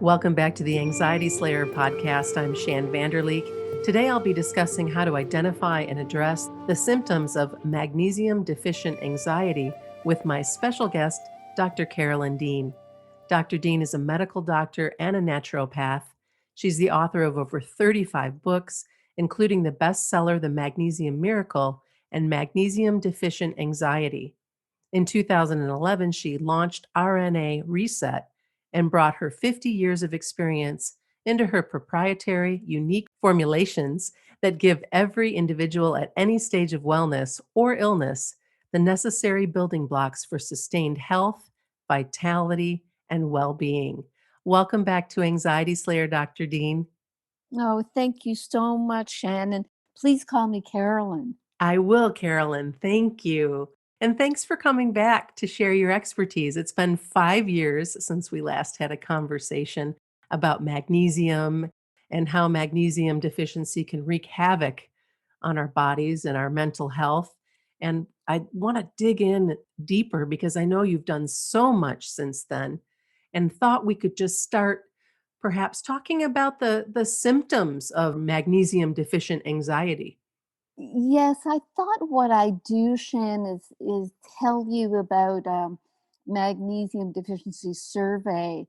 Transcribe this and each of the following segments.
Welcome back to the Anxiety Slayer podcast. I'm Shann Vanderleek. Today I'll be discussing how to identify and address the symptoms of magnesium-deficient anxiety with my special guest, Dr. Carolyn Dean. Dr. Dean is a medical doctor and a naturopath. She's the author of over 35 books, including the bestseller The Magnesium Miracle and Magnesium-Deficient Anxiety. In 2011, she launched RnA Reset and brought her 50 years of experience into her proprietary, unique formulations that give every individual at any stage of wellness or illness the necessary building blocks for sustained health, vitality, and well-being. Welcome back to Anxiety Slayer, Dr. Dean. Oh, thank you so much, Shannon. Please call me Carolyn. I will, Carolyn. Thank you. And thanks for coming back to share your expertise. It's been 5 years since we last had a conversation about magnesium and how magnesium deficiency can wreak havoc on our bodies and our mental health. And I want to dig in deeper because I know you've done so much since then and thought we could just start perhaps talking about the symptoms of magnesium deficient anxiety. Yes, I thought what I do, Shan, is tell you about magnesium deficiency survey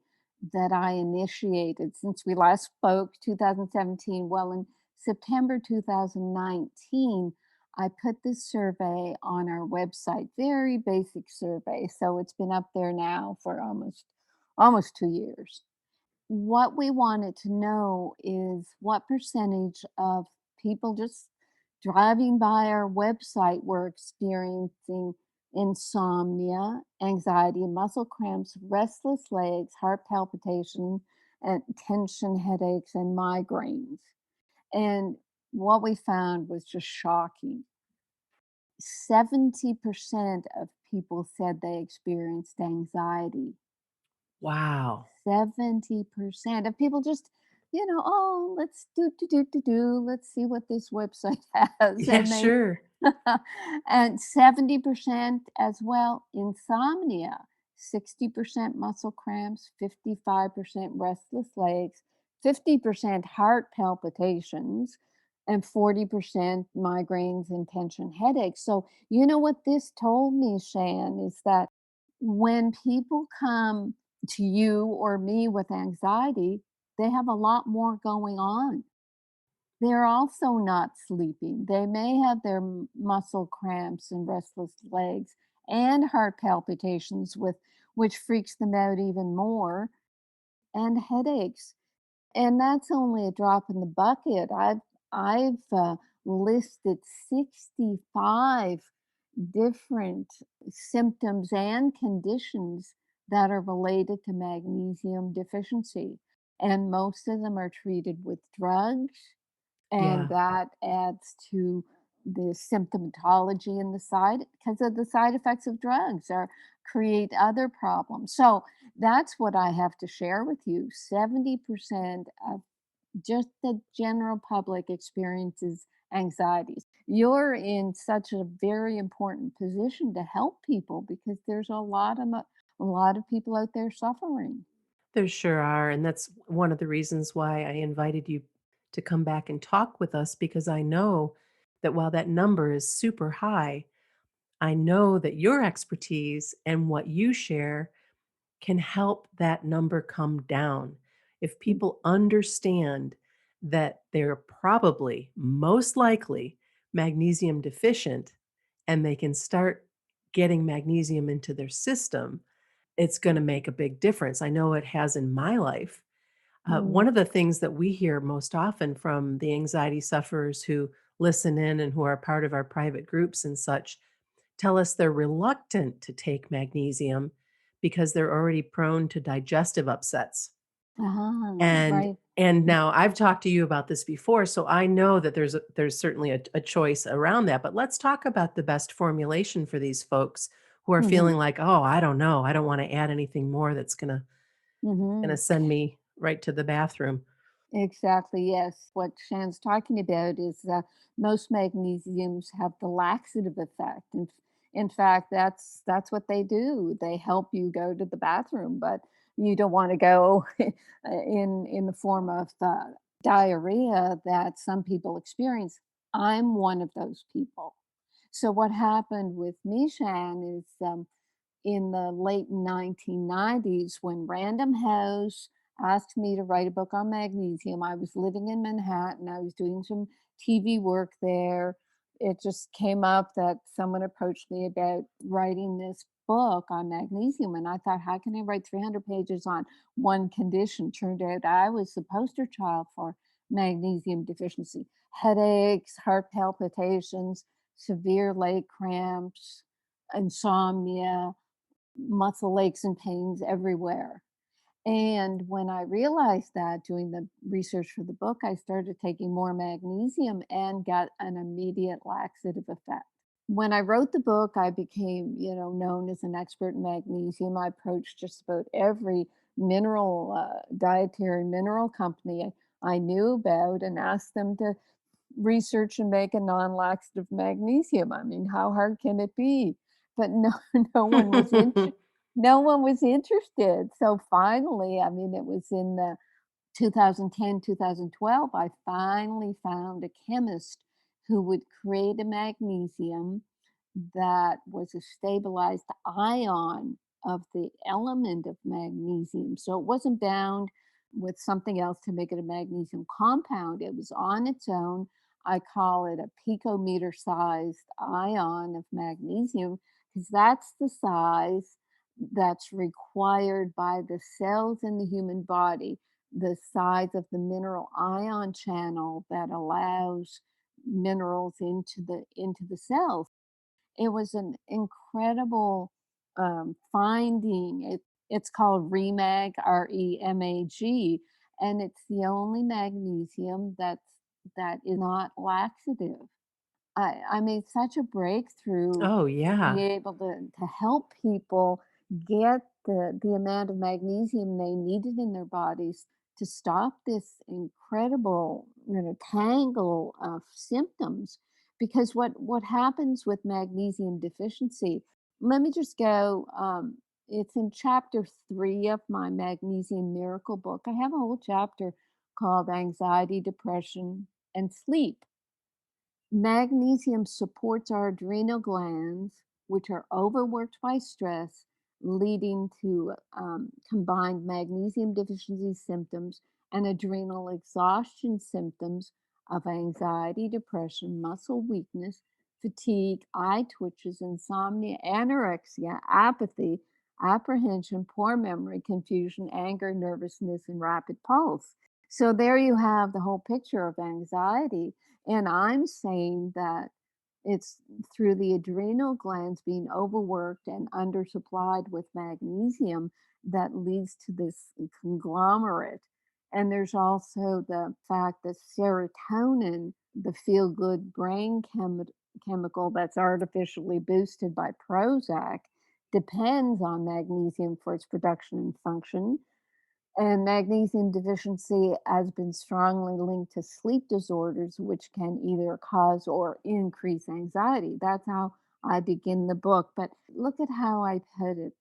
that I initiated since we last spoke, 2017. Well, in September 2019, I put this survey on our website. Very basic survey, so it's been up there now for almost 2 years. What we wanted to know is what percentage of people just driving by our website were experiencing insomnia, anxiety, muscle cramps, restless legs, heart palpitation, and tension headaches, and migraines. And what we found was just shocking. 70% of people said they experienced anxiety. Wow. 70% of people just, oh, let's do, let's see what this website has. Yeah, And they, sure. and 70% as well, insomnia, 60% muscle cramps, 55% restless legs, 50% heart palpitations, and 40% migraines and tension headaches. So, you know what this told me, Shan, is that when people come to you or me with anxiety, they have a lot more going on. They're also not sleeping. They may have their muscle cramps and restless legs and heart palpitations with which freaks them out even more, and headaches. And that's only a drop in the bucket. I've listed 65 different symptoms and conditions that are related to magnesium deficiency. And most of them are treated with drugs, and Yeah. that adds to the symptomatology and the side because of the side effects of drugs or create other problems. So that's what I have to share with you. 70% of just the general public experiences anxieties. You're in such a very important position to help people because there's a lot of people out there suffering. There sure are. And that's one of the reasons why I invited you to come back and talk with us because I know that while that number is super high, I know that your expertise and what you share can help that number come down. If people understand that they're probably most likely magnesium deficient and they can start getting magnesium into their system, it's going to make a big difference. I know it has in my life. Mm, One of the things that we hear most often from the anxiety sufferers who listen in and who are part of our private groups and such tell us they're reluctant to take magnesium because they're already prone to digestive upsets. And right. and now I've talked to you about this before, so I know that there's certainly a choice around that. But let's talk about the best formulation for these folks who are Hmm. feeling like, oh, I don't know, I don't want to add anything more that's gonna Hmm. send me right to the bathroom. Exactly, yes. What Shan's talking about is that most magnesiums have the laxative effect. In fact, that's what they do. They help you go to the bathroom, but you don't want to go in the form of the diarrhea that some people experience. I'm one of those people. So what happened with me, Shan, is in the late 1990s when Random House asked me to write a book on magnesium. I was living in Manhattan. I was doing some TV work there. It just came up that someone approached me about writing this book on magnesium. And I thought, how can I write 300 pages on one condition? Turned out I was the poster child for magnesium deficiency, headaches, heart palpitations, severe leg cramps, insomnia, muscle aches and pains everywhere. And when I realized that doing the research for the book, I started taking more magnesium and got an immediate laxative effect. When I wrote the book, I became, known as an expert in magnesium. I approached just about every dietary mineral company I knew about and asked them to research and make a non-laxative magnesium. I mean, how hard can it be? But no, no one was no one was interested. So finally, I mean, it was in the 2010, 2012, I finally found a chemist who would create a magnesium that was a stabilized ion of the element of magnesium. So it wasn't bound with something else to make it a magnesium compound. It was on its own. I call it a picometer sized ion of magnesium because that's the size that's required by the cells in the human body, the size of the mineral ion channel that allows minerals into the cells. It was an incredible finding. It's called ReMag, ReMag, and it's the only magnesium that is not laxative. I made such a breakthrough Oh, to be yeah. able to help people get the amount of magnesium they needed in their bodies to stop this incredible, tangle of symptoms. Because what happens with magnesium deficiency, let me just go, it's in chapter 3 of my Magnesium Miracle book. I have a whole chapter called Anxiety, Depression, and Sleep. Magnesium supports our adrenal glands, which are overworked by stress, leading to combined magnesium deficiency symptoms and adrenal exhaustion symptoms of anxiety, depression, muscle weakness, fatigue, eye twitches, insomnia, anorexia, apathy, apprehension, poor memory, confusion, anger, nervousness, and rapid pulse. So there you have the whole picture of anxiety, and I'm saying that it's through the adrenal glands being overworked and undersupplied with magnesium that leads to this conglomerate. And there's also the fact that serotonin, the feel good chemical that's artificially boosted by Prozac, depends on magnesium for its production and function, and magnesium deficiency has been strongly linked to sleep disorders, which can either cause or increase anxiety. That's how I begin the book. But look at how I put it.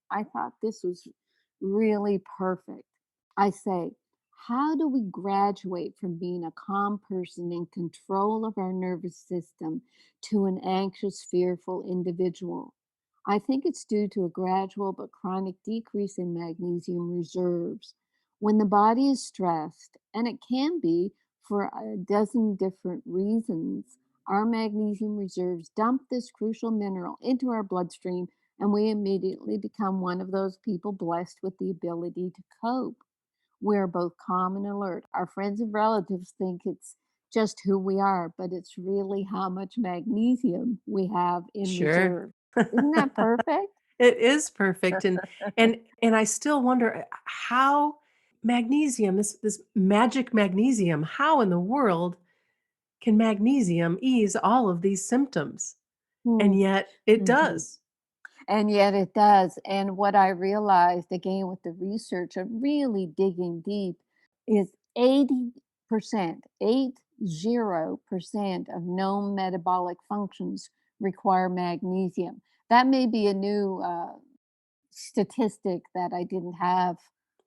I thought this was really perfect. I say, how do we graduate from being a calm person in control of our nervous system to an anxious, fearful individual? I think it's due to a gradual but chronic decrease in magnesium reserves. When the body is stressed, and it can be for a dozen different reasons, our magnesium reserves dump this crucial mineral into our bloodstream, and we immediately become one of those people blessed with the ability to cope. We're both calm and alert. Our friends and relatives think it's just who we are, but it's really how much magnesium we have in Sure. reserve. Isn't that perfect? It is perfect, and I still wonder, how magnesium, this magic magnesium, how in the world can magnesium ease all of these symptoms? And Hmm. yet it Mhm. does. And yet it does. And what I realized again with the research of really digging deep is 80%, 80% of known metabolic functions require magnesium. That may be a new statistic that I didn't have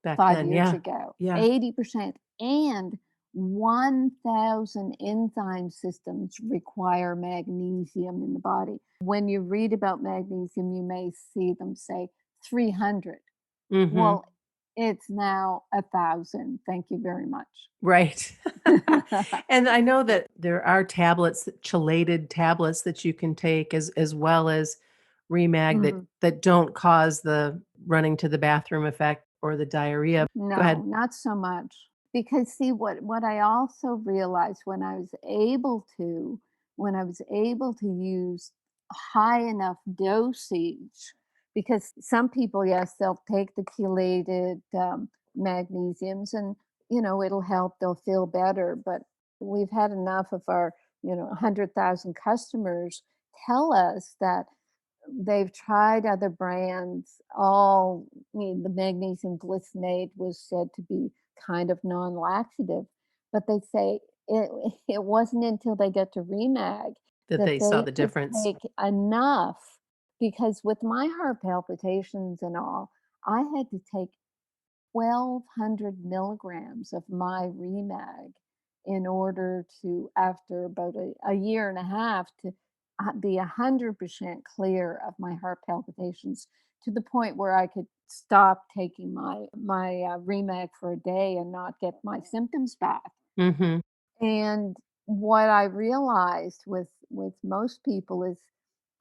Back 5 then, years yeah. ago. Yeah. 80% and 1,000 enzyme systems require magnesium in the body. When you read about magnesium, you may see them say 300. Mhm. Well, it's now 1,000. Thank you very much. Right. And I know that there are tablets, chelated tablets that you can take as well as ReMag Mhm. that don't cause the running to the bathroom effect or the diarrhea. Go No, ahead. not so much. Because see what I also realized when I was able to use high enough dosage, because some people, yes, they'll take the chelated magnesiums and it'll help, they'll feel better. But we've had enough of our 100,000 customers tell us that they've tried other brands. All the magnesium glycinate was said to be kind of non-laxative, but they say it it wasn't until they get to ReMag That that they saw they the could difference. take enough, because with my heart palpitations and all, I had to take 1,200 milligrams of my ReMag in order to, after about a year and a half, to be 100% clear of my heart palpitations, to the point where I could stop taking my ReMag for a day and not get my symptoms back. Mhm. And what I realized with most people is,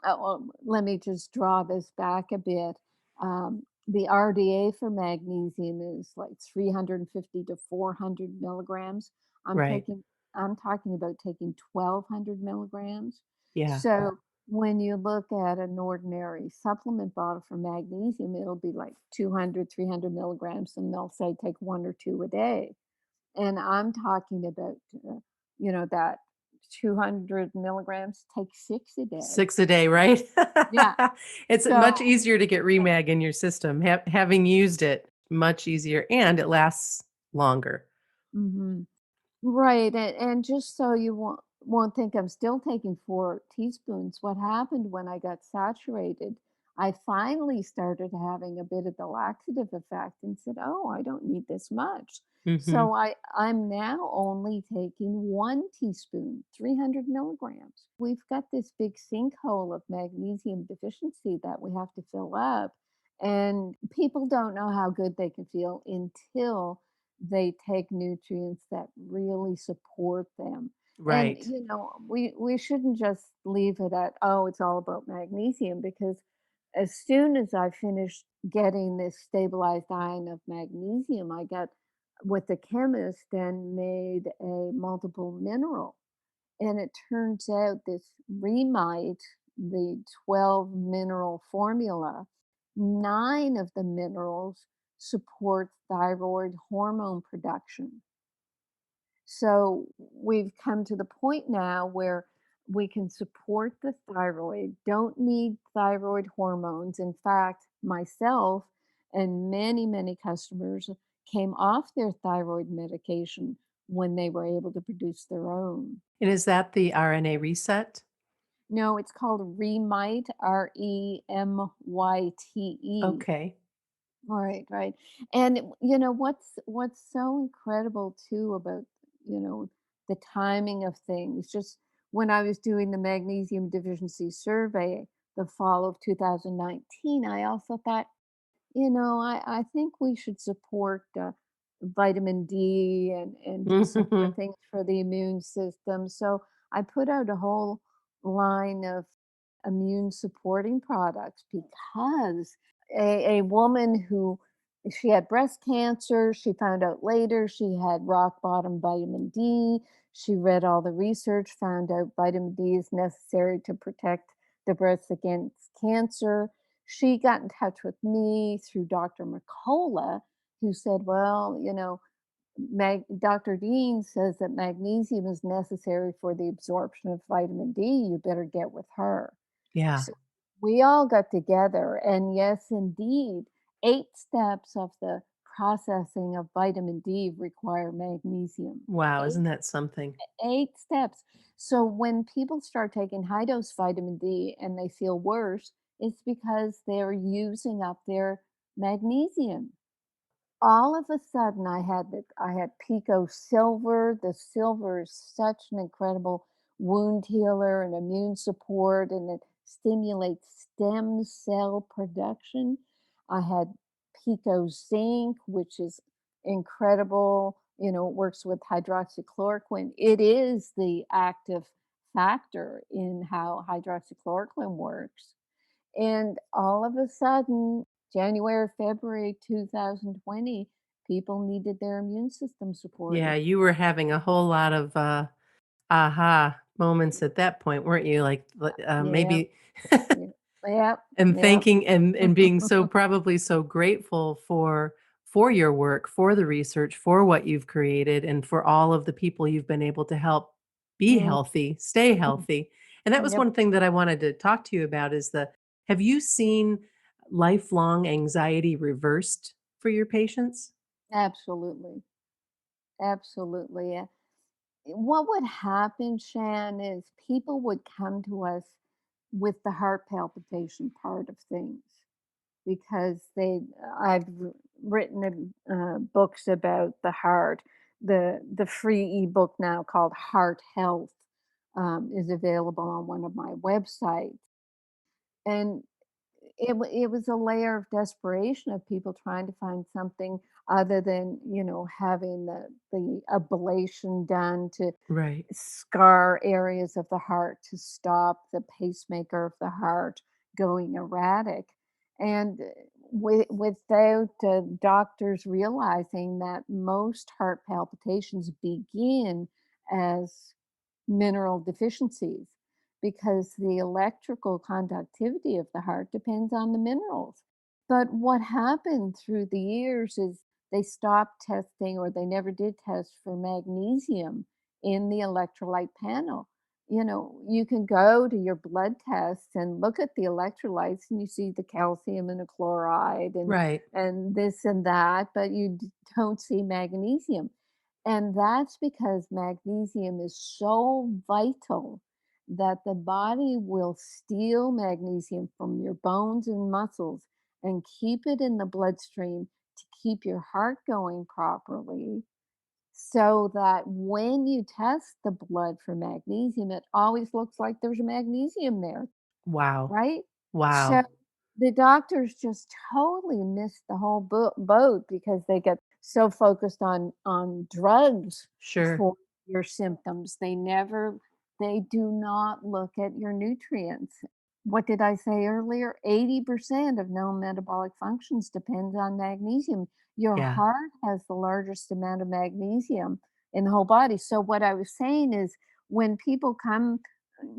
well, let me just draw this back a bit. The RDA for magnesium is like 350 to 400 milligrams. I'm Right. taking, I'm talking about taking 1,200 milligrams. Yeah. So when you look at an ordinary supplement bottle for magnesium, it'll be like 200, 300 milligrams, and they'll say take one or two a day. And I'm talking about, that 200 milligrams, take six a day. 6 a day, right? Yeah. It's much So, easier to get ReMag in your system, having used it, much easier, and it lasts longer. mhm. Right, and just so you won't think I'm still taking 4 teaspoons, what happened when I got saturated, I finally started having a bit of the laxative effect and said, "Oh, I don't need this much." Mhm. So I'm now only taking 1 teaspoon, 300 milligrams. We've got this big sinkhole of magnesium deficiency that we have to fill up, and people don't know how good they can feel until they take nutrients that really support them. And Right. we shouldn't just leave it at, oh, it's all about magnesium, because as soon as I finished getting this stabilized ion of magnesium, I got with the chemist and made a multiple mineral. And it turns out this ReMyte, the 12 mineral formula, 9 of the minerals support thyroid hormone production. So we've come to the point now where we can support the thyroid, don't need thyroid hormones. In fact, myself and many, many customers came off their thyroid medication when they were able to produce their own. And is that the RNA reset? No, it's called ReMyte, ReMyte. Okay. Right, right. And what's so incredible too about, the timing of things. Just when I was doing the magnesium deficiency survey the fall of 2019, I also thought, I think we should support vitamin D and do some other Mhm. things for the immune system. So I put out a whole line of immune supporting products, because a woman who, she had breast cancer, she found out later she had rock bottom vitamin D. She read all the research, found out vitamin D is necessary to protect the breast against cancer. She got in touch with me through Dr. McCullough, who said, well, Dr. Dean says that magnesium is necessary for the absorption of vitamin D. You better get with her. Yeah. So we all got together, and yes, indeed, 8 steps of the processing of vitamin D require magnesium. Wow, Eight, isn't that something? 8 steps. So when people start taking high dose vitamin D and they feel worse, It's because they're using up their magnesium. All of a sudden, I had pico silver. The silver is such an incredible wound healer and immune support, and it stimulates stem cell production. I had pico zinc, which is incredible. It works with hydroxychloroquine. It is the active factor in how hydroxychloroquine works. And all of a sudden, January, February 2020, people needed their immune system Yeah, supported. you were having a whole lot of aha moments at that point, weren't you? Yep, Maybe yep, yep, and yep. thanking and being so probably so grateful for your work, for the research, for what you've created, and for all of the people you've been able to help be Mm, healthy, stay healthy. And that was yep, one thing that I wanted to talk to you about is the have you seen lifelong anxiety reversed for your patients? absolutely, absolutely. What would happen, Shan, is people would come to us with the heart palpitation part of things because written books about the heart. The free ebook now called Heart Health is available on one of my websites, and it was a layer of desperation of people trying to find something other than having the ablation done to Right. scar areas of the heart to stop the pacemaker of the heart going erratic. And without doctors realizing that most heart palpitations begin as mineral deficiencies because the electrical conductivity of the heart depends on the minerals. But what happened through the years is they stopped testing or they never did test for magnesium in the electrolyte panel. You can go to your blood tests and look at the electrolytes and you see the calcium and the chloride Right. and this and that, but don't see magnesium. And that's because magnesium is so vital that the body will steal magnesium from your bones and muscles and keep it in the bloodstream to keep your heart going properly so that when you test the blood for magnesium, it always looks like there's magnesium there, Wow. right? So Wow. the doctors just totally missed the whole boat because they get so focused on drugs Sure. for your symptoms. They do not look at your nutrients. What did I say earlier? 80% of known metabolic functions depends on magnesium. Your Yeah. heart has the largest amount of magnesium in the whole body. So what I was saying is when people come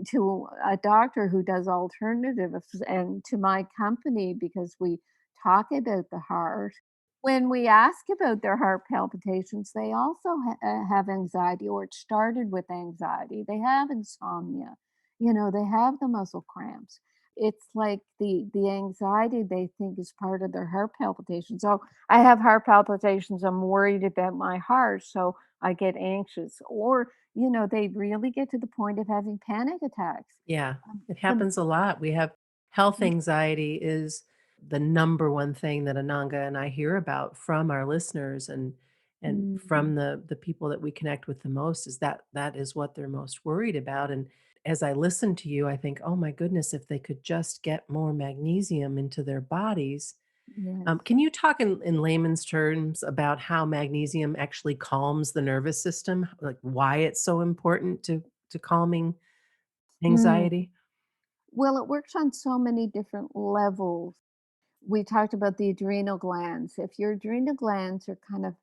to a doctor who does alternatives and to my company because we talk about the heart. When we ask about their heart palpitations, they also have anxiety or it started with anxiety. They have insomnia. They have the muscle cramps. It's like the anxiety they think is part of their heart palpitations. So I have heart palpitations. I'm worried about my heart, so I get anxious. Or they really get to the point of having panic attacks. Yeah, Um, it the happens a lot. We have health anxiety is the number one thing that Ananga and I hear about from our listeners and mm, from the people that we connect with the most is that is what they're most worried about. And as I listen to you, I think, oh my goodness, if they could just get more magnesium into their bodies. yes. Can you talk in layman's terms about how magnesium actually calms the nervous system, like why it's so important to calming Mm. anxiety? Well, it works on so many different levels. We talked about the adrenal glands. If your adrenal glands are kind of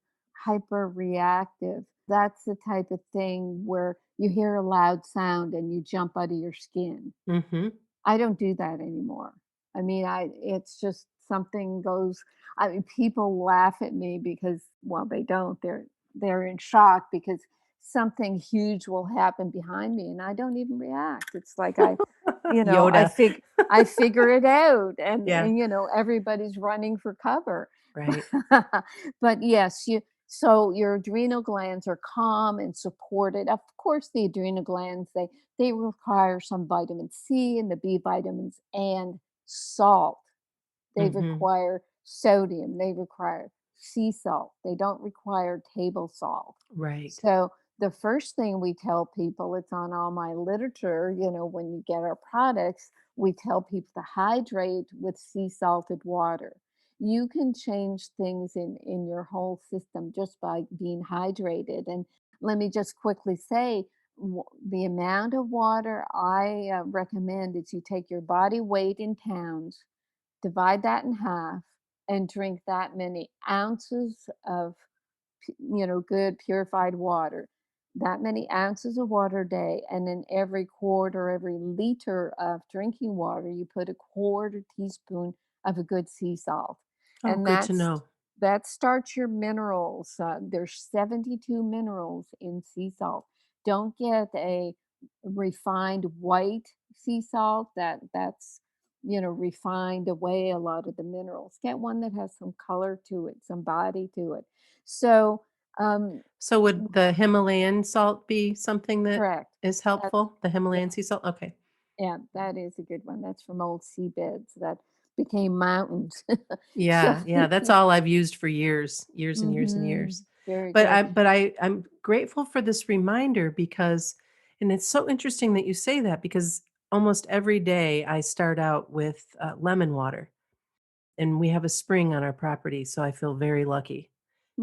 hyper reactive, that's the type of thing where you hear a loud sound and you jump out of your skin. Mhm. I don't do that anymore. I mean, it's just something goes. I mean, people laugh at me because, well, they don't. They're in shock because something huge will happen behind me and I don't even react. It's like Yoda. I figure it out Yeah, and everybody's running for cover. right. But yes, so your adrenal glands are calm and supported. Of course, the adrenal glands they require some vitamin C and the B vitamins and salt. They Mhm. require sodium, they require sea salt, they don't require table salt. Right. So the first thing we tell people, it's on all my literature, when you get our products, we tell people to hydrate with sea salted water. You can change things in your whole system just by being hydrated. And let me just quickly say, the amount of water I recommend is you take your body weight in pounds, divide that in half, and drink that many ounces of good purified water. That many ounces of water a day, and in every quart or every liter of drinking water, you put a quarter teaspoon of a good sea salt, Oh, and good to know. that starts your minerals. There's 72 minerals in sea salt. Don't get a refined white sea salt that's refined away a lot of the minerals. Get one that has some color to it, some body to it. So, um, So would the Himalayan salt be something that correct. is That's helpful? The yeah, Himalayan sea salt? Okay. yeah, that is a good one. That's from old seabeds that became mountains. So, Yeah, yeah, that's all I've used for years, years and years and hmm, years. very But good. I'm grateful for this reminder because and it's so interesting that you say that because almost every day I start out with, lemon water, and we have a spring on our property, so I feel very lucky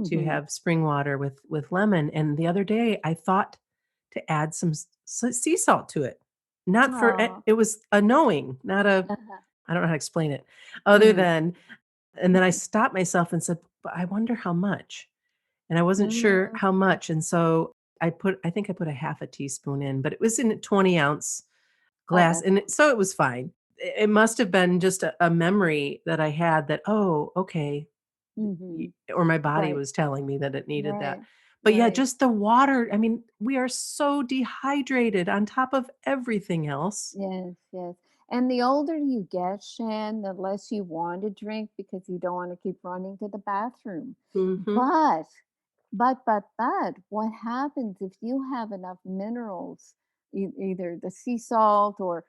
to Hmm. have spring water with lemon, and the other day, I thought to add some sea salt to it. Not for Oh, it was a knowing, not a uh-huh. I don't know how to explain it, other Mm, than and then I stopped myself and said, "But I wonder how much?" And I wasn't sure mm, how much, and so I think I put a half a teaspoon in, but it was in a 20-ounce oh, glass, that's and so it was fine. It must have been just a memory that I had that, "Oh, okay," hmm, or my body right, was telling me that it needed that. right, But yeah, right. just the water, I mean, we are so dehydrated on top of everything else. Yes, yes. And the older you get, Shan, the less you want to drink because you don't want to keep running to the bathroom. Mhm. But, what happens if you have enough minerals, either the sea salt or,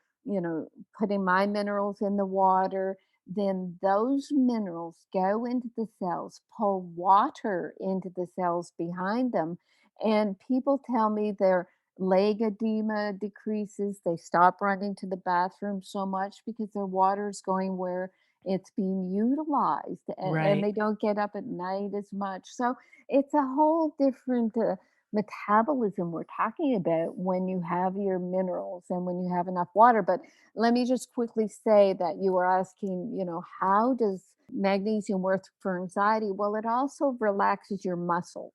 putting my minerals in the water, then those minerals go into the cells, pull water into the cells behind them. And people tell me their leg edema decreases. They stop running to the bathroom so much because their water is going where it's being utilized, and Right. they don't get up at night as much. So it's a whole different metabolism we're talking about when you have your minerals and when you have enough water. But let me just quickly say that you were asking, how does magnesium work for anxiety? Well, it also relaxes your muscles.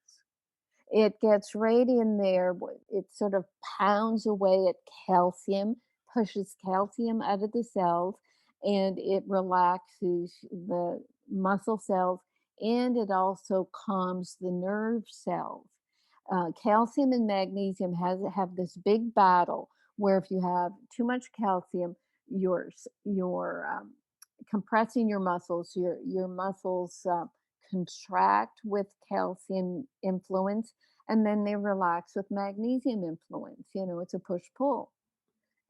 It gets right in there. It sort of pounds away at calcium, pushes calcium out of the cells, and it relaxes the muscle cells, and it also calms the nerve cells. Calcium and magnesium have this big battle where if you have too much calcium, you're compressing your muscles. Your muscles contract with calcium influence, and then they relax with magnesium influence. It's a push pull.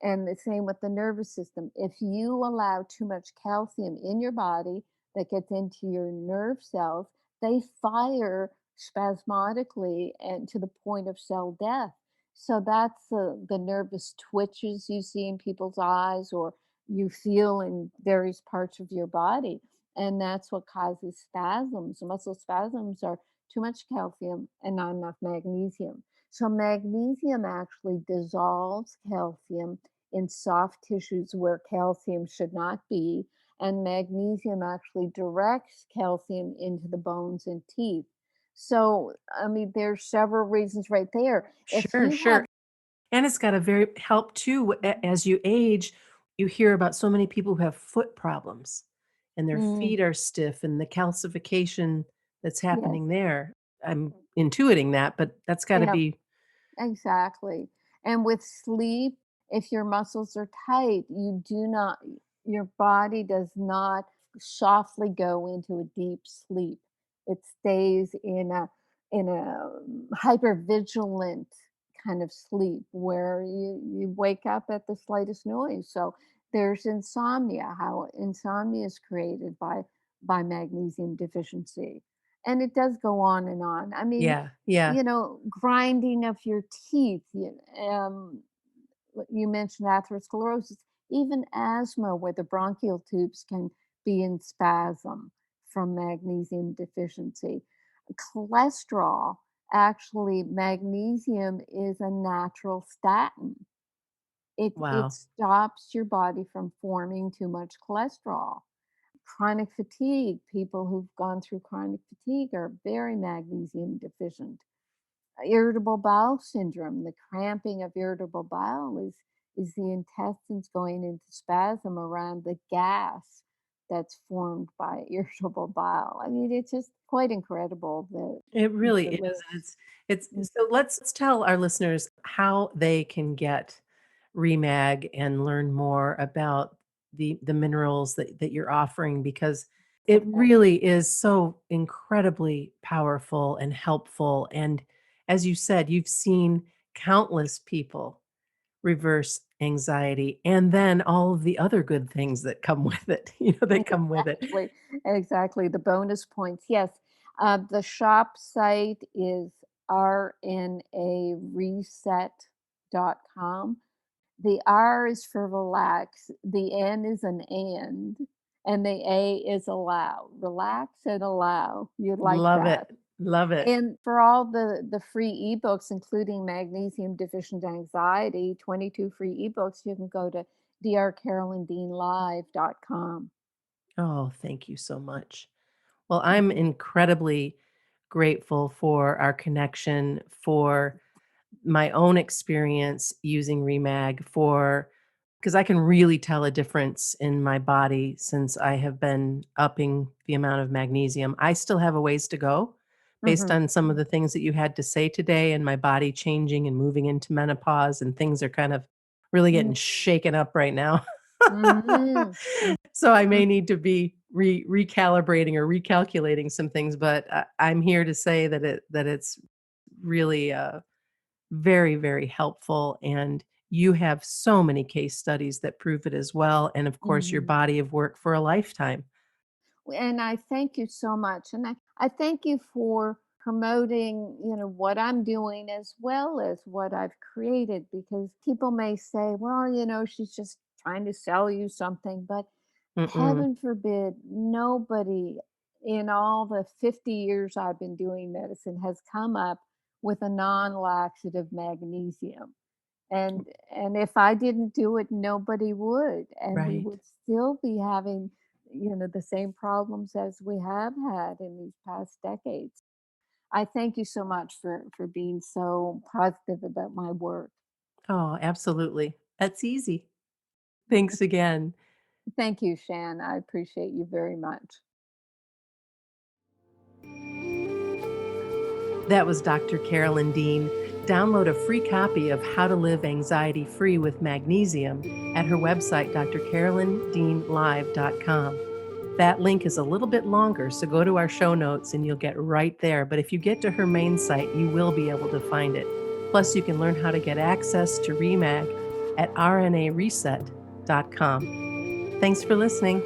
And the same with the nervous system. If you allow too much calcium in your body that gets into your nerve cells, they fire spasmodically and to the point of cell death. So that's the nervous twitches you see in people's eyes or you feel in various parts of your body. And that's what causes spasms. Muscle spasms are too much calcium and not enough magnesium. So, magnesium actually dissolves calcium in soft tissues where calcium should not be, and magnesium actually directs calcium into the bones and teeth. So, I mean, there's several reasons right there. If Sure, you sure. have, And it's gotta very help too, as you age, you hear about so many people who have foot problems, and their mm, feet are stiff and the calcification that's yes, happening there. I'm intuiting that, but that's gotta yeah, be exactly. And with sleep, if your muscles are tight, your body does not softly go into a deep sleep. It stays in a hyper vigilant kind of sleep where you wake up at the slightest noise. So There's insomnia, how insomnia is created by magnesium deficiency. And it does go on and on. I mean, Yeah. Yeah. grinding of your teeth, you mentioned atherosclerosis, even asthma, where the bronchial tubes can be in spasm from magnesium deficiency. Cholesterol, actually, magnesium is a natural statin. It Wow. stops your body from forming too much cholesterol. Chronic fatigue, people who've gone through chronic fatigue are very magnesium deficient. Irritable bowel syndrome, the cramping of irritable bowel is the intestines going into spasm around the gas that's formed by irritable bowel. I mean, it's just quite incredible It really the is. And list. Mm. so let's tell our listeners how they can get ReMag and learn more about the minerals that you're offering, because it Okay. really is so incredibly powerful and helpful. And as you said, you've seen countless people reverse anxiety and then all of the other good things that come with it, that come with it. Exactly, exactly. The bonus points. Yes. The shop site is rnareset.com. The R is for relax, the N is an and the A is allow. Relax and allow. You like Love that. it. Love it. And for all the free ebooks, including Magnesium Deficient Anxiety, 22 free ebooks, you can go to drcarolyndeanlive.com. Oh, thank you so much. Well, I'm Mhm, incredibly grateful for our connection, for my own experience using ReMag, for because I can really tell a difference in my body since I have been upping the amount of magnesium. I still have a ways to go based mhm, on some of the things that you had to say today, and my body changing and moving into menopause, and things are kind of really mm, getting shaken up right now. mhm, So I may mhm, need to be recalibrating or recalculating some things, but I'm here to say that it's really very, very helpful. And you have so many case studies that prove it as well. And of course, your mhm. body of work for a lifetime. And I thank you so much. And I thank you for promoting, what I'm doing as well as what I've created, because people may say, well, she's just trying to sell you something. But Mm-mm. heaven forbid, nobody in all the 50 years I've been doing medicine has come up with a non-laxative magnesium. And if I didn't do it, nobody would, and we Right. would still be having, the same problems as we have had in these past decades. I thank you so much for being so positive about my work. Oh, absolutely. That's easy. Thanks again. Thank you, Shan. I appreciate you very much. That was Dr. Carolyn Dean. Download a free copy of How to Live Anxiety Free with Magnesium at her website, drcarolyndeanlive.com. That link is a little bit longer, so go to our show notes and you'll get right there. But if you get to her main site, you will be able to find it. Plus, you can learn how to get access to ReMag at RnA Reset.com. Thanks for listening.